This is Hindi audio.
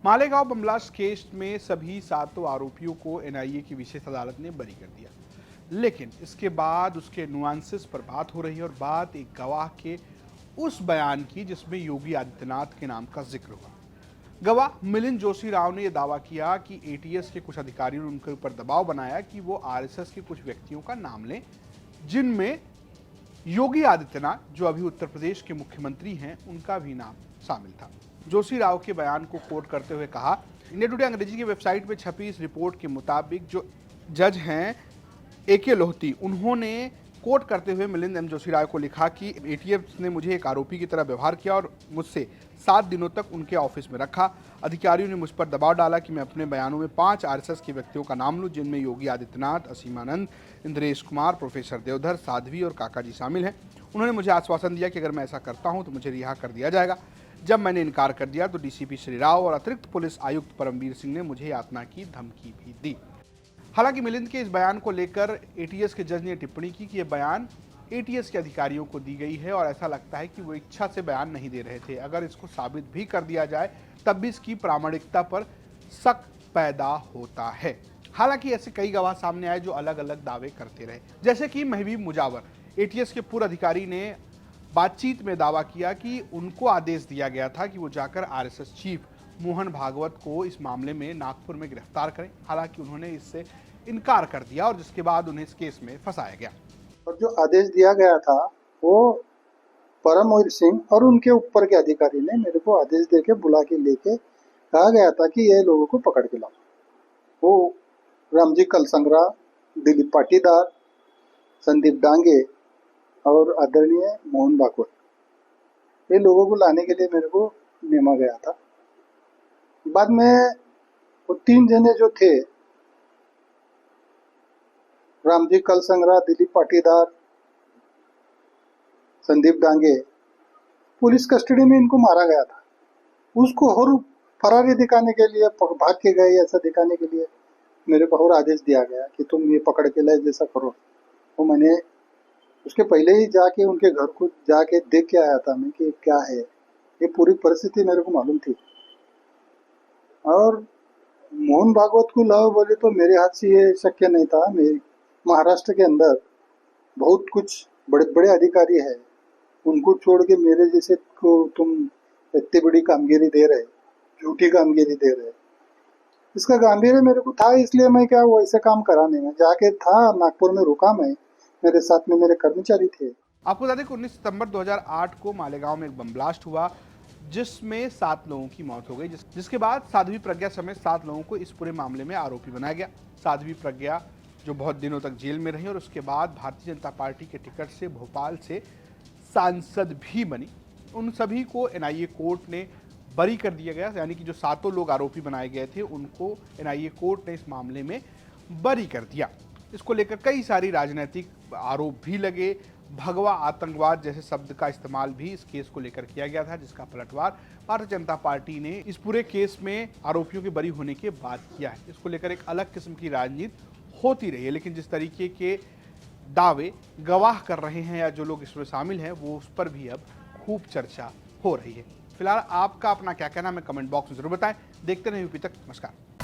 मालेगांव बम ब्लास्ट केस में सभी सातों आरोपियों को एनआईए की विशेष अदालत ने बरी कर दिया। लेकिन इसके बाद उसके नुआंसेस पर बात हो रही है और बात एक गवाह के उस बयान की जिसमें योगी आदित्यनाथ के नाम का जिक्र हुआ। गवाह मिलिंद जोशी राव ने यह दावा किया कि एटीएस के कुछ अधिकारियों ने उनके ऊपर दबाव बनाया कि वो आरएसएस के कुछ व्यक्तियों का नाम लें, जिनमें योगी आदित्यनाथ, जो अभी उत्तर प्रदेश के मुख्यमंत्री हैं, उनका भी नाम शामिल था। जोशी राव के बयान को कोट करते हुए कहा, इंडिया टुडे अंग्रेजी की वेबसाइट पर छपी इस रिपोर्ट के मुताबिक जो जज हैं एके लोहती, उन्होंने कोट करते हुए मिलिंद एम जोशी राव को लिखा कि एटीएस ने मुझे एक आरोपी की तरह व्यवहार किया और मुझसे 7 दिनों तक उनके ऑफिस में रखा। अधिकारियों ने मुझ पर दबाव डाला कि मैं अपने बयानों में 5 आरएसएस के व्यक्तियों का नाम लूं, जिनमें योगी आदित्यनाथ, असीमानंद, इंद्रेश कुमार, प्रोफेसर देवधर, साध्वी और काका जी शामिल हैं। उन्होंने मुझे आश्वासन दिया कि अगर मैं ऐसा करता हूं तो मुझे रिहा कर दिया जाएगा। जब मैंने इनकार कर दिया तो डीसीपी श्री राव और अतिरिक्त पुलिस आयुक्त परमवीर सिंह ने मुझे यातना की धमकी भी दी। हालांकि मिलिंद के इस बयान को लेकर एटीएस के जज ने टिप्पणी की कि यह बयान एटीएस के अधिकारियों को दी गई है और ऐसा लगता है कि वो इच्छा से बयान नहीं दे रहे थे। अगर इसको साबित भी कर दिया जाए तब भी इसकी प्रामाणिकता पर शक पैदा होता है। हालांकि ऐसे कई गवाह सामने आए जो अलग अलग दावे करते रहे, जैसे कि महबूब मुजावर। एटीएस के पूर्व अधिकारी ने बातचीत में दावा किया कि उनको आदेश दिया गया था कि वो जाकर आरएसएस चीफ मोहन भागवत को इस मामले में नागपुर में गिरफ्तार करें। हालांकि उन्होंने इससे इनकार कर दिया और जिसके बाद उन्हें इस केस में फंसाया गया। और जो आदेश दिया गया था वो परमवीर सिंह और उनके ऊपर के अधिकारी ने मेरे को आदेश देके बुला के लेके कहा गया था कि ये लोगों को पकड़ के लाओ। वो रामजी कलसंगरा, दिलीप पाटीदार, संदीप डांगे और आदरणीय मोहन भागवत, ये लोगों को लाने के लिए मेरे को नेमा गया था। बाद में वो 3 जने जो थे, रामजी कलसंगरा, दिलीप पाटीदार, संदीप डांगे, पुलिस कस्टडी में इनको मारा गया था। उसको और फरारी दिखाने के लिए, भाग के गए ऐसा दिखाने के लिए मेरे को और आदेश दिया गया कि तुम ये पकड़ के लाए जैसा करो। तो मैंने उसके पहले ही जाके उनके घर को जाके देख के आया था मैं कि क्या है। ये पूरी परिस्थिति मेरे को मालूम थी। और मोहन भागवत को लाओ बोले तो मेरे हाथ से ये शक्य नहीं था। मेरे महाराष्ट्र के अंदर बहुत कुछ बड़े बड़े अधिकारी है, उनको छोड़ के मेरे जैसे को तुम इतनी बड़ी कामगिरी दे रहे, झूठी कामगिरी दे रहे। इसका गांभीर्य मेरे को था, इसलिए मैं क्या वो ऐसे काम करा नहीं। मैं जाके था नागपुर में रुका, मैं मेरे साथ में मेरे कर्मचारी थे। आपको बता दें कि 19 सितंबर 2008 को मालेगांव में एक बम ब्लास्ट हुआ जिसमें 7 लोगों की मौत हो गई, जिसके बाद साध्वी प्रज्ञा समेत 7 लोगों को इस पूरे मामले में आरोपी बनाया गया। साध्वी प्रज्ञा जो बहुत दिनों तक जेल में रही और उसके बाद भारतीय जनता पार्टी के टिकट से भोपाल से सांसद भी बनी। उन सभी को एनआईए कोर्ट ने बरी कर दिया गया, यानी कि जो 7 लोग आरोपी बनाए गए थे उनको एनआईए कोर्ट ने इस मामले में बरी कर दिया। इसको लेकर कई सारी राजनीतिक आरोप भी लगे। भगवा आतंकवाद जैसे शब्द का इस्तेमाल भी इस केस को लेकर किया गया था, जिसका पलटवार भारतीय जनता पार्टी ने इस पूरे केस में आरोपियों के बरी होने के बाद किया है। इसको लेकर एक अलग किस्म की राजनीति होती रही है, लेकिन जिस तरीके के दावे गवाह कर रहे हैं या जो लोग इसमें शामिल हैं वो उस पर भी अब खूब चर्चा हो रही है। फिलहाल आपका अपना क्या कहना है, कमेंट बॉक्स में जरूर बताएं। देखते रहें यूपी तक। नमस्कार।